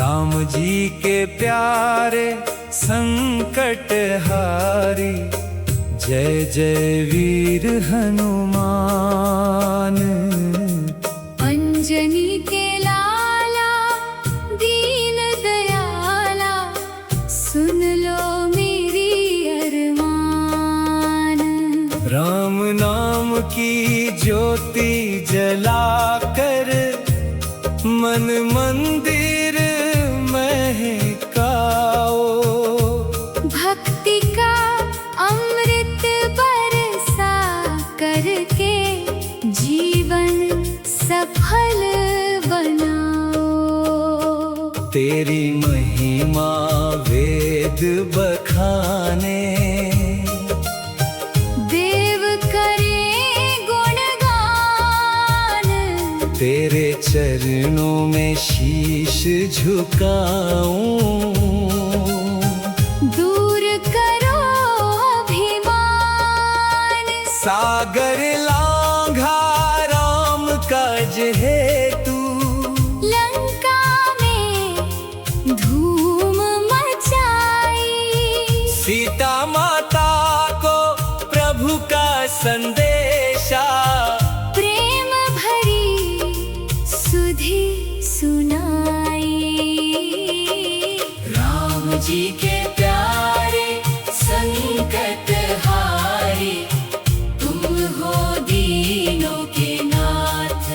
राम जी के प्यारे संकट हारी, जय जय वीर हनुमान। अंजनी के लाला दीन दयाला, सुन लो मेरी अरमान। राम नाम की ज्योति जलाकर, मन मंदिर महकाओ। भक्ति का अमृत बरसा करके, जीवन सफल बनाओ। तेरी महिमा वेद बखाने, देव करे गुणगान। तेरे चरणों में शीश झुकाऊं। दूर करो अभिमान, सागर लांघा राम काज हेतु, लंका में धूम मचाई। सीता माता को प्रभु का संदेशा, प्रेम भरी सुधि सुनाई। राम जी के प्यारे संकट हारी, तुम हो दीनों के नाथ।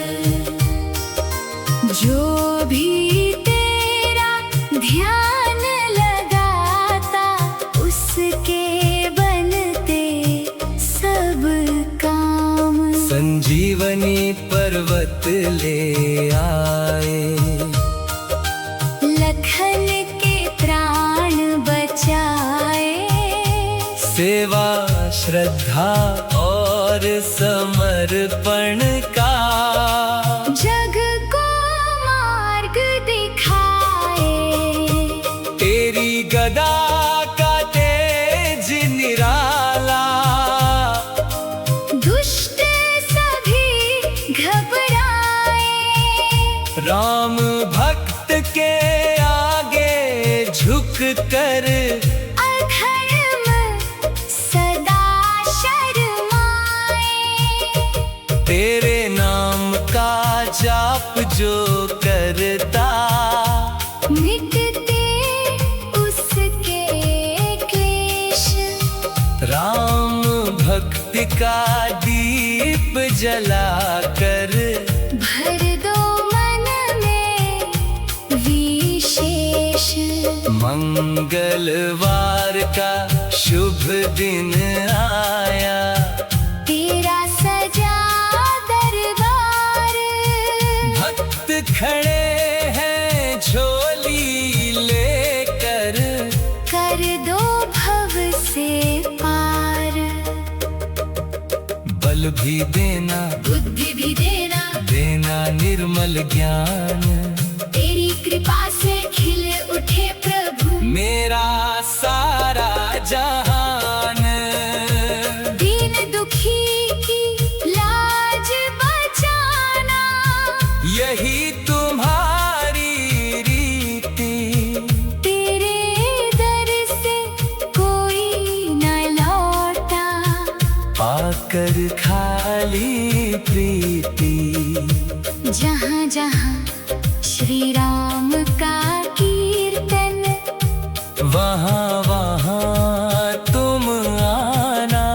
जो भी तेरा ध्यान लगाता, उसके बनते सब काम। संजीवनी पर्वत ले आए, लखन के प्राण बचाए। सेवा श्रद्धा और समर्पण का, जग को मार्ग दिखाए। तेरी गदा का तेज निराला, दुष्ट सभी घबराए। राम भक्त के आगे झुक कर, अधर्म सदा शर्माए। तेरे नाम का जाप जो करता, मिटते उसके क्लेश। राम भक्ति का दीप जलाकर, भर दो मन में विशेष। मंगलवार का शुभ दिन आया, तेरा सजा दरबार। भक्त खड़े हैं झोली लेकर, कर दो भव से पार। बल भी देना, बुद्धि भी देना, देना निर्मल ज्ञान। तेरी कृपा से खिल उठे प्रभु मेरा सारा जहान। दीन दुखी की लाज बचाना, यही तुम्हारी रीति, तेरे दर से कोई न लौटा। पाकर खाली प्रीति, जहाँ जहाँ श्री राम का कीर्तन, वहाँ वहाँ तुम आना।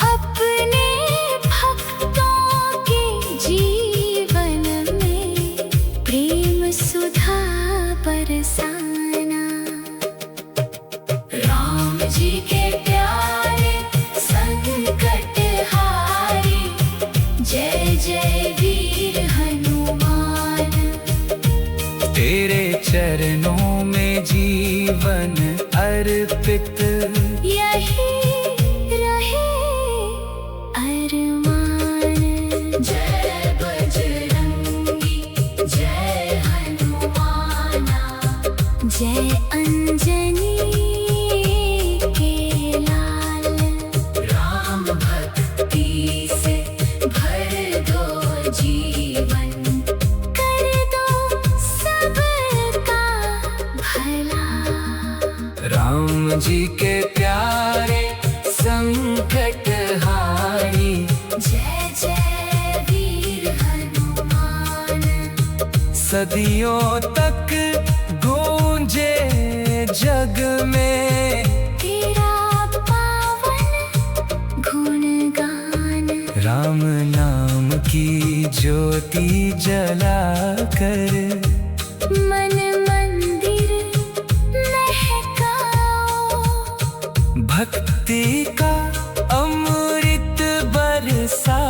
अपने भक्तों के जीवन में प्रेम सुधा बरसाना। राम जी के प्यारे संकट हारी, जय जय वीर हनुमान। तेरे चरणों में जीवन अर्पित, यही रहे अरमान। जय बजरंगी जय हनुमाना, जय अंजनी के लाल। राम भक्ति से भर दो जीवन, कर दो सब जी के प्यारे संकट हारी। जय जय वीर हनुमान। सदियों तक गूंजे जग में तेरा पावन गुणगान। राम नाम की ज्योति जला कर मन मंदिर महकाओ। भक्ति का अमृत बरसा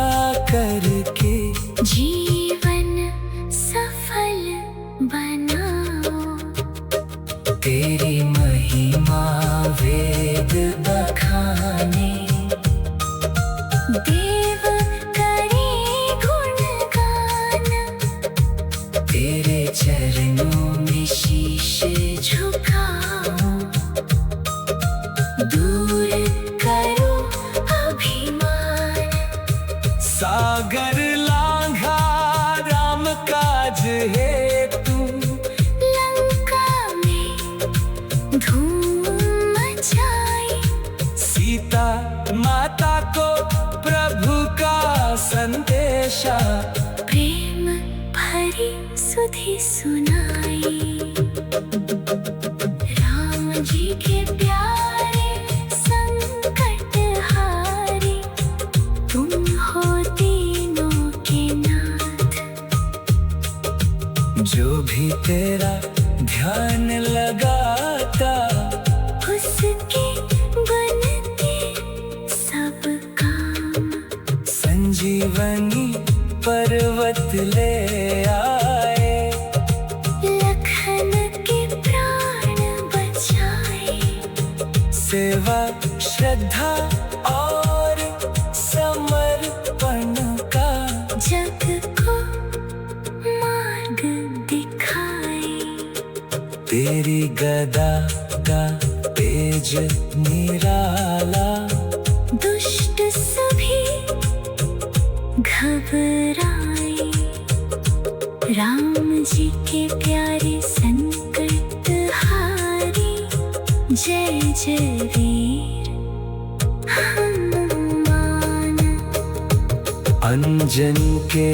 करके जीवन सफल बनाओ। तेरी महिमा वेद बखाने देव करे गुणगान। तेरे चरणों में शीश झुकाओ। दूर करो अभिमान। सागर लांघा राम काज है तू। लंका में धूम मचाई। सीता माता को प्रभु का संदेशा प्रेम भरी सुधि सुनाई। राम जी के प्यारे संकट हारी। तुम हो तीनों के नाथ। जो भी तेरा ध्यान लगाता उसके बनते सब काम। संजीवनी पर्वत ले आए। लखन के प्राण बचाए। सेवा श्रद्धा और समर्पण का जग को मार्ग दिखाए। तेरी गदा का तेज निराला दुष्ट सभी घबराए। राम जी के प्यारे संकट हारी। जय जय वीर हनुमान। अंजन के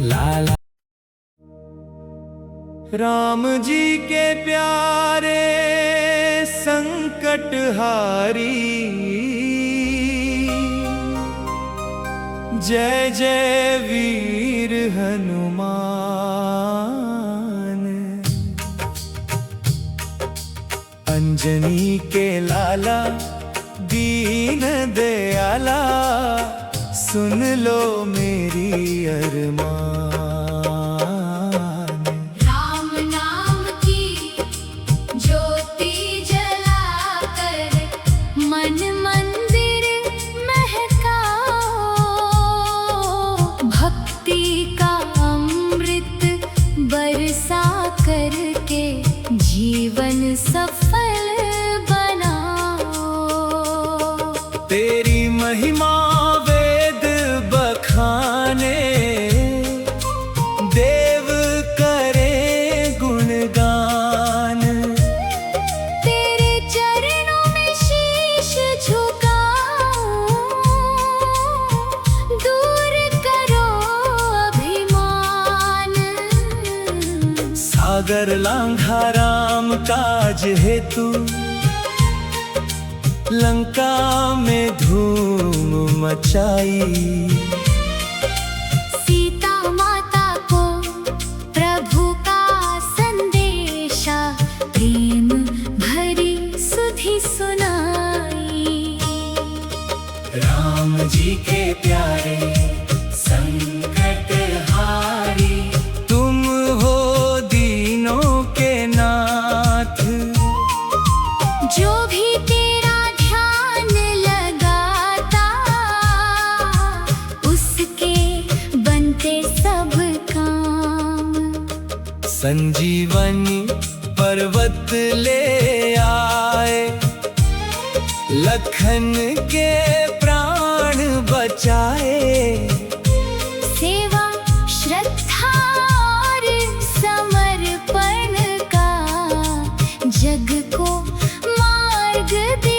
लाला राम जी के प्यारे संकट हारी। जय जय वीर हनुमान। अंजनी के लाला दीन दयाला सुन लो मेरी अरमान। राम नाम की ज्योति जलाकर मन मंदिर महकाओ। भक्ति का अमृत बरसा करके जीवन सफल बनाओ। तेरी महिमा वेद बखाने देव करे गुणगान। तेरे चरणों में शीश झुकाओ। दूर करो अभिमान। सागर लांघा राम काज हेतु। लंका में धूम मचाई। सीता माता को प्रभु का संदेशा प्रेम भरी सुधि सुनाई। राम जी के प्यारे संकट हारी। तुम हो दीनों के नाथ। जो भी तेरा ध्यान लगाता उसके बनते सब काम। संजीवनी पर्वत ले आए। लखन के प्राण बचाए। सेवा श्रद्धा और समर्पण का जग को मार्ग दे।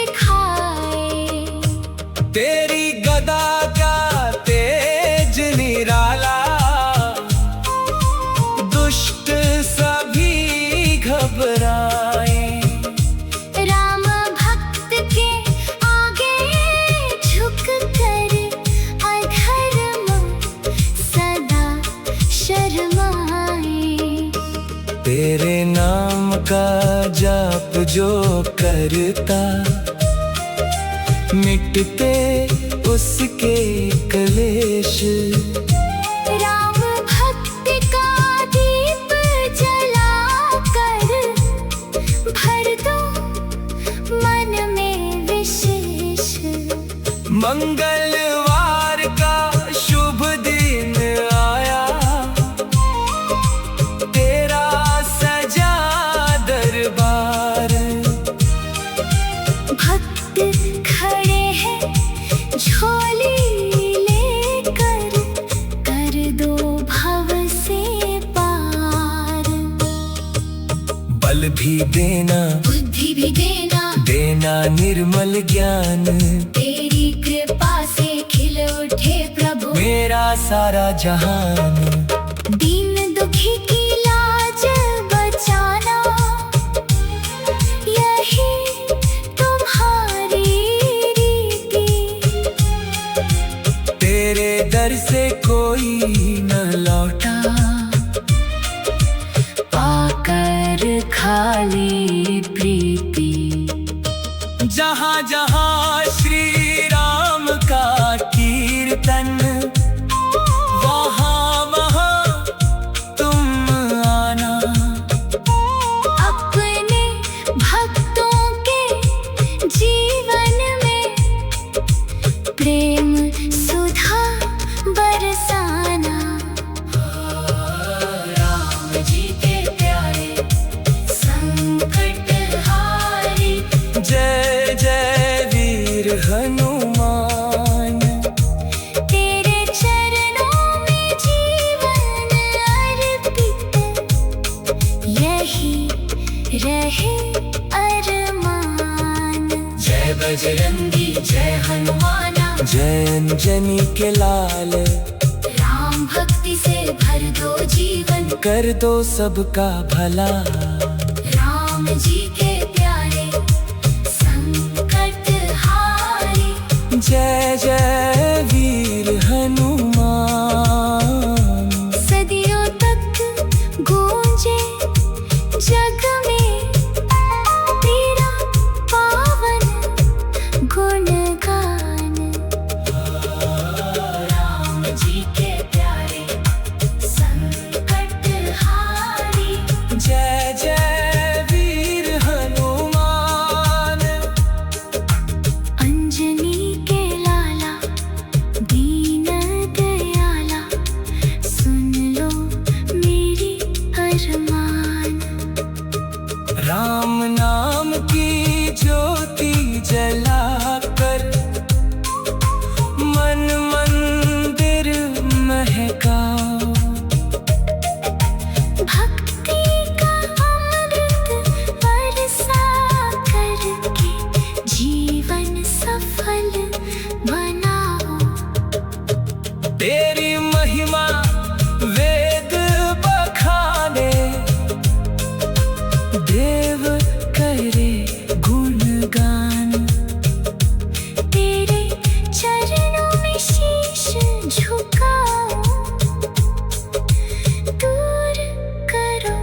तेरे नाम का जाप जो करता, मिटते उसके क्लेश। राम भक्ति का दीप जलाकर भर दो मन में विशेष। मंगलवार का शुभ दिन आया, तेरा सजा दरबार। भक्त खड़े हैं झोली लेकर, कर दो भव से पार। बल भी देना, बुद्धि भी देना, देना निर्मल ज्ञान। तेरी कृपा से खिल उठे प्रभु मेरा सारा जहान। दीन दुखी की लाज बचाना, यही तुम्हारी रीति। तेरे दर से कोई न लौटा, पाकर खाली प्रीति। जहाँ जहाँ श्री राम का कीर्तन, वहाँ वहाँ तुम आना। अपने भक्तों के जीवन में प्रेम सुधा बरसाना। राम जी के प्यारे संकट हारी, जय जय वीर हनुमान। तेरे चरणों में जीवन अर्पित, यही रहे अरमान। जय बजरंगी जय हनुमाना, जय अंजनी के लाल। राम भक्ति से भर दो जीवन, कर दो सबका भला। राम जी के प्यारे संकट हारी। जय जय वीर हनुमान। सदियों तक गूंजे जग में तेरा पावन गुणगान। राम जी के प्यारे संकट हारी। जय जय वीर हनुमान। अंजनी के लाला दीन दयाला, सुन लो मेरी अरमान। राम नाम की ज्योति जलाकर, मन मंदिर महकाओ। भक्ति का अमृत बरसा करके जीवन सफल बनाओ। तेरी महिमा वेद बखाने, देव करे गुणगान। तेरे चरणों में शीश झुकाओ, दूर करो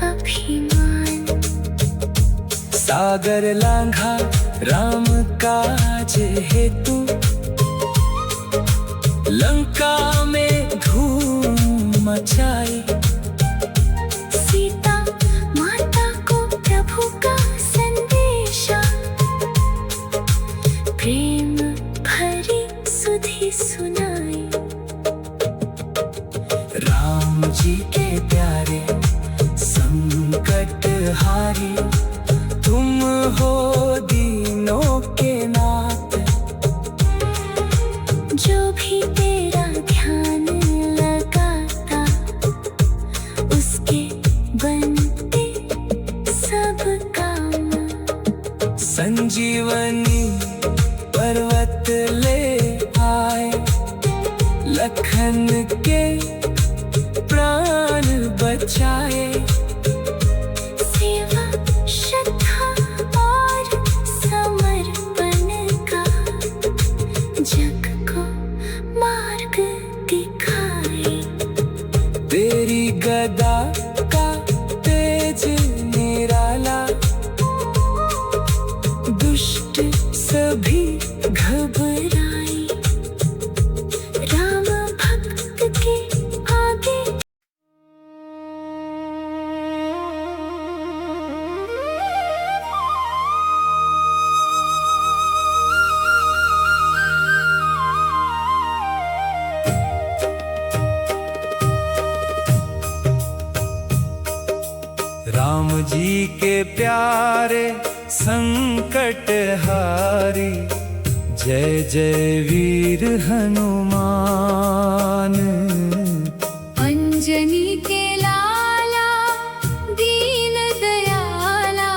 अभिमान। सागर लांघा राम काज हेतु, लंका में धूम मचाई। सीता माता को प्रभु का संदेशा, प्रेम भरी सुधि सुनाई। राम जी के प्यारे संकट हारी, तुम हो दीनों के नाथ। जो भी तेरा ध्यान लगाता, उसके बनते सब काम। संजीवनी पर्वत ले आए, लखन के प्राण बचाए। सेवा श्रद्धा और समर्पण का जग को मार्ग दिखाए। तेरी गदा का राम जी के प्यारे संकट हारी, जय जय वीर हनुमान। अंजनी के लाला दीन दयाला,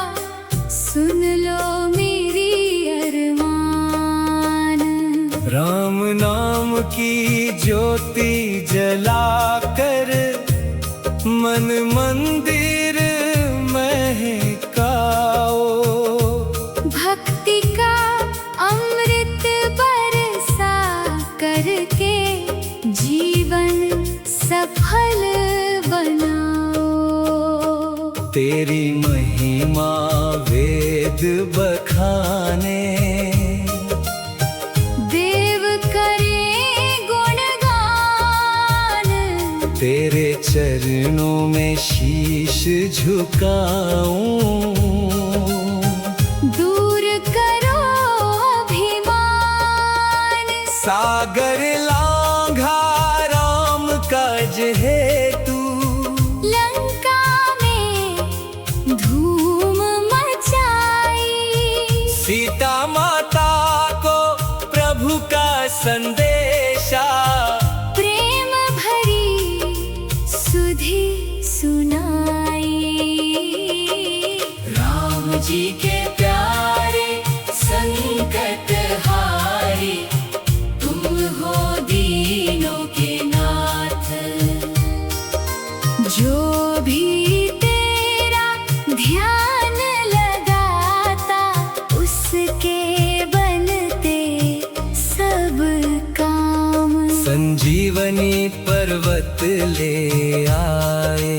सुन लो मेरी अरमान। राम नाम की ज्योति जलाकर मन मंदिर महकाओ, भक्ति का अमृत बरसा करके जीवन सफल बनाओ। तेरी महिमा वेद बखाने, देव करे गुणगान। तेरे चरणों में शीश झुकाऊं, दूर करो अभिमान। सागर लांघा राम काज हेतु, लंका में धूम मचाई। सीता माता को प्रभु का संदेशा, प्रेम भरी सुधि सुनाई। राम जी के प्यारे संकट हारी, तुम हो दीनों के नाथ। जो भी तेरा ध्यान लगाता, उसके बनते सब काम। संजीवनी पर्वत ले आए,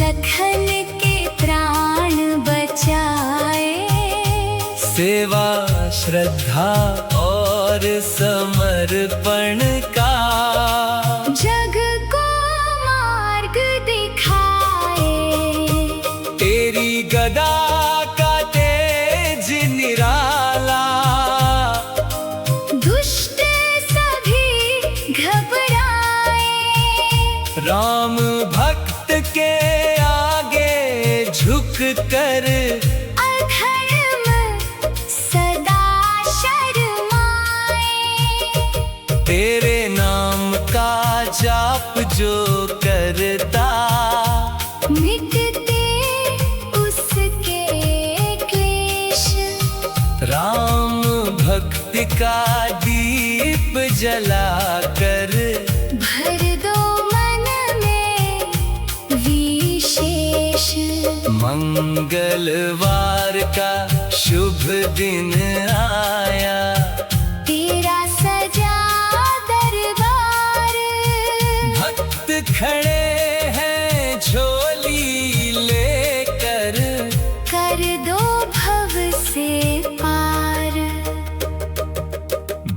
लखन के प्राण बचाए। सेवा श्रद्धा और समर्पण का जग को मार्ग दिखाए। तेरी गदा का तेज निराला, दुष्ट सभी घबराए। राम भक्त के आगे झुक कर अधर्म सदा शर्माए। तेरे नाम का जाप जो करता, मिटते उसके क्लेश। राम भक्ति का दीप जलाकर भर दो मन में विशेष। मंगलवार का शुभ दिन आया, तेरा सजा दरबार। भक्त खड़े हैं झोली लेकर, कर दो भव से पार।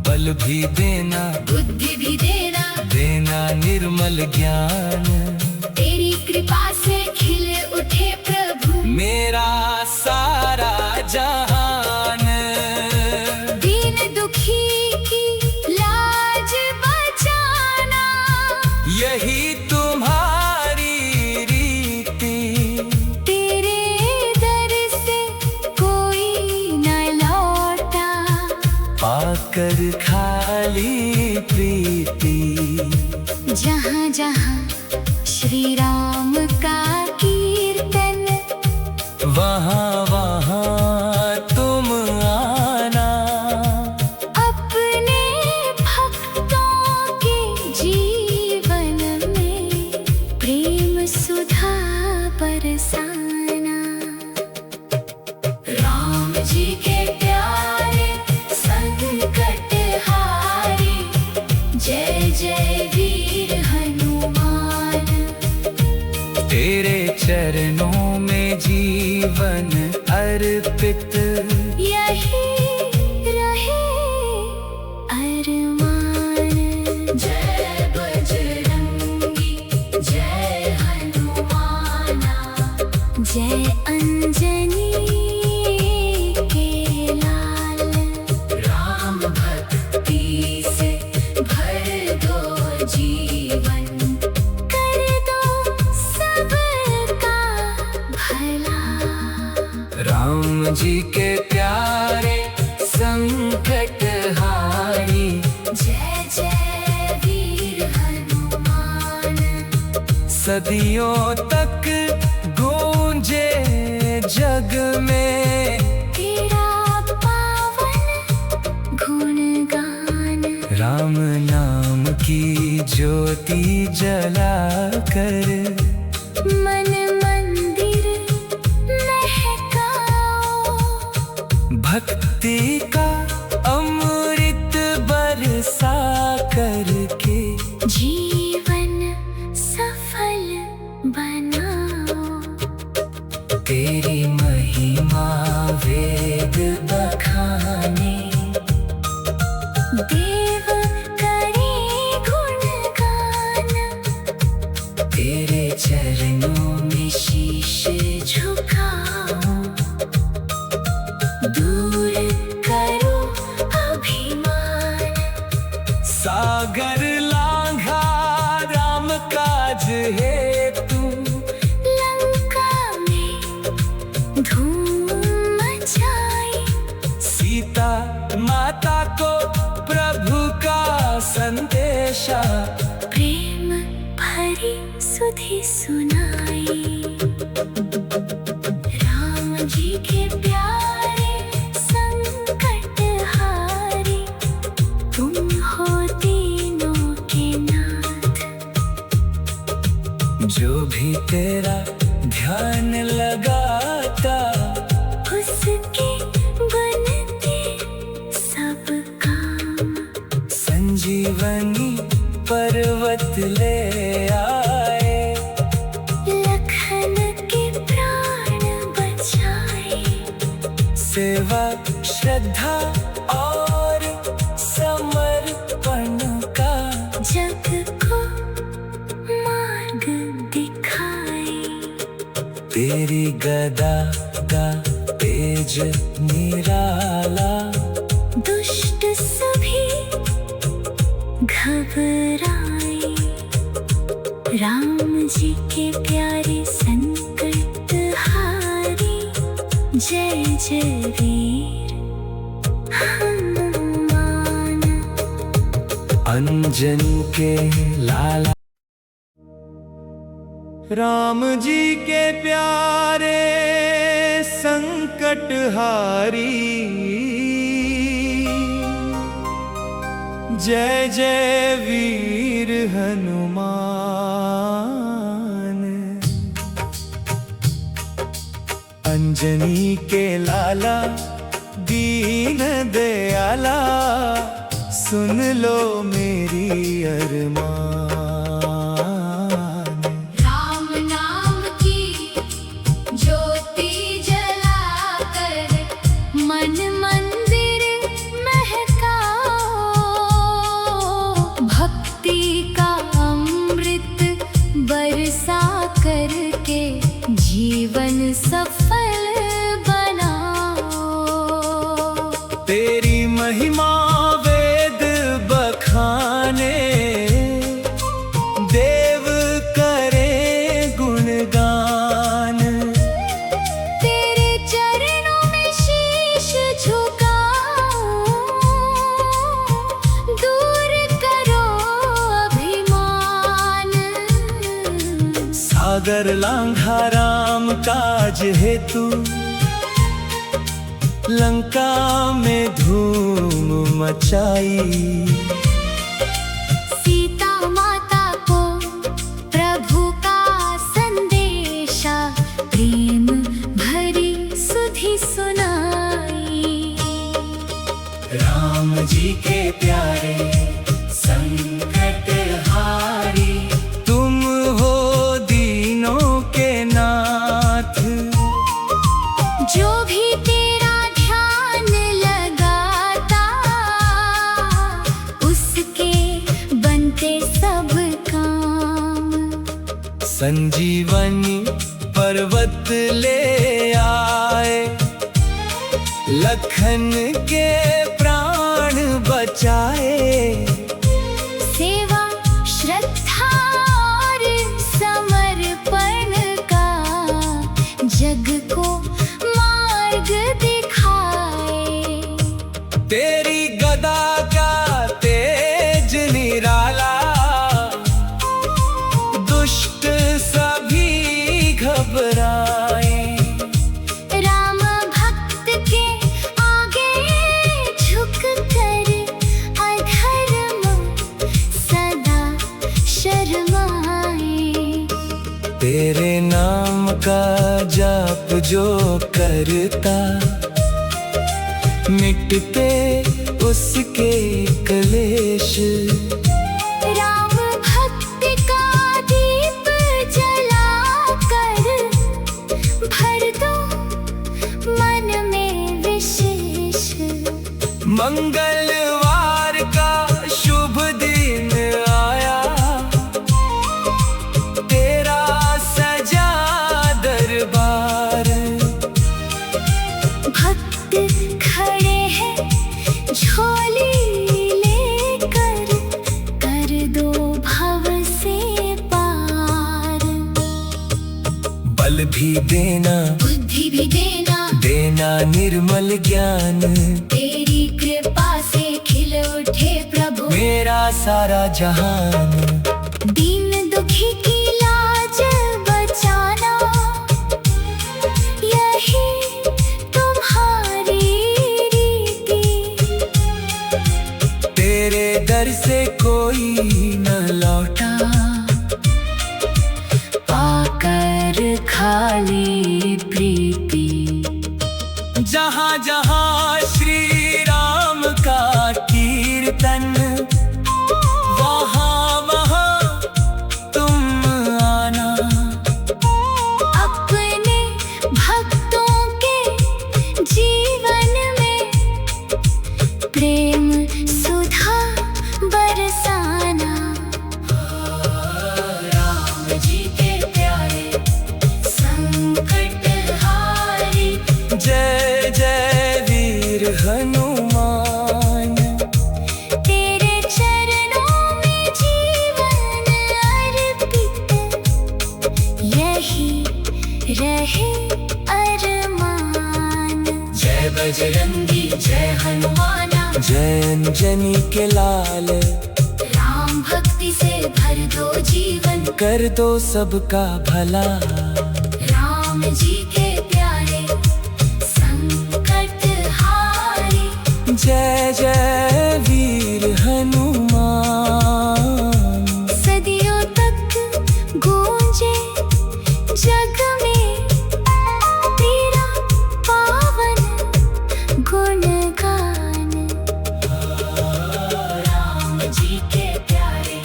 बल भी देना, बुद्धि भी देना, देना निर्मल ज्ञान। तेरी कृपा से खिल उठे प्रभु मेरा सारा जहान। दीन दुखी की लाज बचाना। यही तुम्हारी रीति, तेरे दर से कोई न लौटा। पाकर खाली प्रीति। जहाँ जहाँ श्री राम का कीर्तन, वहाँ वहाँ तुम आना। अपने भक्तों के जीवन में प्रेम सुधा बरसाना। राम जी के प्यारे संकट हारी, जय जय वीर हनुमान। तेरे चरणों में जीवन अर्पित, यही रहे अरमान। जय बजरंगी जय हनुमाना, जय अंजनी के लाल। राम भक्ति से भर दो जीवन, कर दो सब काम। जी के प्यारे संकट हारी। जय जय वीर हनुमान। सदियों तक गूंजे जग में तेरा पावन गुणगान। राम नाम की ज्योति जला कर मन मंदिर महकाओ। भक्ति का अमृत बरसा करके जीवन सफल बनाओ। तेरी महिमा वेद बखाने देव करे गुणगान। तेरे चरणों में शीश झुकाओ। दूर करो अभिमान। सागर लांघा राम काज हेतु लंका में धूम मचाई। सीता माता को प्रभु का संदेशा प्रेम भरी सुधि सुनाई। राम जी के प्यारे संकट हारी। तुम हो तीनों के नाथ। जो भी तेरा ध्यान लगाता उसके बनते सब काम। संजीवनी पर्वत ले आए लखन के प्राण बचाए। सेवा श्रद्धा और समर्पण का जग को मार्ग दिखाए। तेरी गदा का तेज निराला दुष्ट सभी घबराए। राम जी के प्यारे संकट हारी। जय जय वीर हनुमान। अंजन के लाला राम जी के प्यारे संकट हारी। जय जय वीर हनुमान। अंजनी के लाला दीन दयाला सुन लो मेरी अरमान। राम नाम की ज्योति जलाकर मन मंदिर महकाओ। भक्ति का अमृत बरसा करके जीवन सफल बनाओ। तेरी महिमा वेद बखाने देव करे गुणगान। तेरे चरणों में शीश झुकाओ। दूर करो अभिमान। सागर लांघा राम काज हेतु लंका में धूम मचाई। सीता माता को प्रभु का संदेशा प्रेम भरी सुधि सुनाई। राम जी के प्यारे संकट हारी। तुम हो दीनों के नाथ। जो भी तेरा ध्यान लगाता उसके बनते सब काम। संजीवनी पर्वत ले आए लखन के प्राण बचाए। सेवा श्रद्धा और समर्पण का जग को मार्ग दिखाए। तेरे नाम का जाप जो करता, मिटते उसके क्लेश। राम भक्ति का दीप जलाकर भर दो मन में विशेष। मंगलवार का शुभ दिन आया, तेरा सजा दरबार। भक्त खड़े हैं झोली लेकर, कर दो भव से पार। बल भी देना, बुद्धि भी देना, देना निर्मल ज्ञान। तेरी कृपा से खिल उठे प्रभु मेरा सारा जहान। दीन दुखी की लाज बचाना, यही तुम्हारी रीति। तेरे दर से कोई न लौटा, आकर खाली प्रीति। जहाँ जहाँ श्री राम का कीर्तन, वहाँ वहाँ तुम आना। अपने भक्तों के जीवन में प्रेम सुधा बरसाना। राम जी के प्यारे संकट हारी, जय जय वीर हनुमान। तेरे चरणों में जीवन अर्पित, यही रहे अरमान। जय बजरंगी जय हनुमाना, जय अंजनी के लाल। राम भक्ति से भर दो जीवन, कर दो सबका भला। राम जी के प्यारे संकट हारी। जय जय वीर हनुमान। सदियों तक गूंजे जग में तेरा पावन गुणगान। राम जी के प्यारे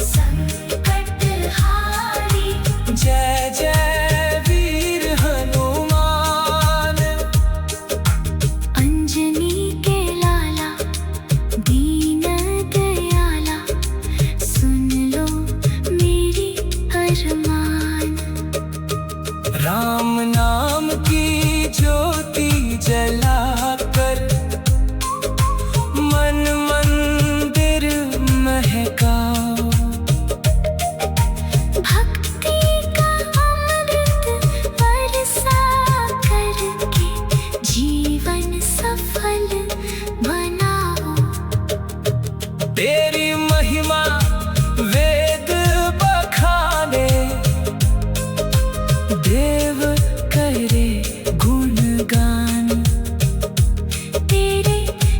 संकट हारी, जय जय वीर हनुमान। अंजनी के लाला दीन दयाला, सुन लो मेरी अरमान। राम नाम की ज्योति जलाकर, मन मंदिर महकाओ। भक्ति का अमृत बरसा करके जीवन सफल बनाओ। तेरी महिमा वेद बखाने, देव करे गुणगान। तेरे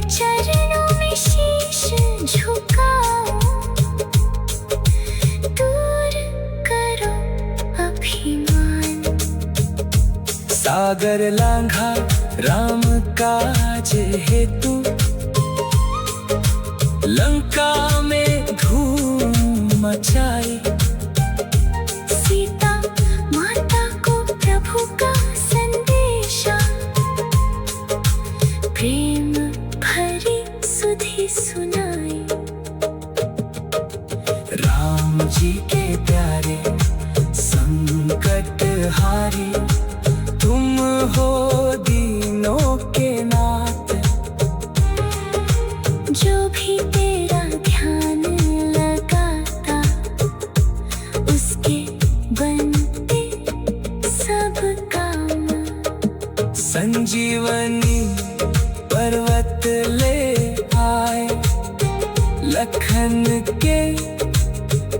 चरणों में शीश झुकाओ, दूर करो अभिमान। सागर लांघा राम काज हेतु, लंका में धूम मचाई। सीता माता को प्रभु का संदेशा, प्रेम भरी सुधि सुनाई। राम जी के प्यारे संकट हारी, तुम हो दीनों के नाथ। जो भी तेरा ध्यान लगाता, उसके बनते सब काम। संजीवनी पर्वत ले आए, लखन के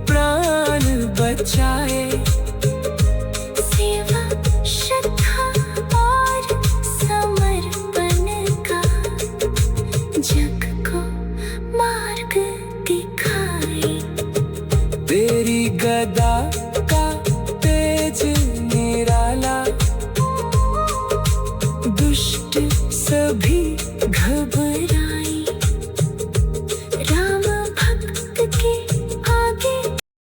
प्राण बचाए। सेवा श्रद्धा और समर्पण का जग को मार्ग दिखाई। तेरी गदा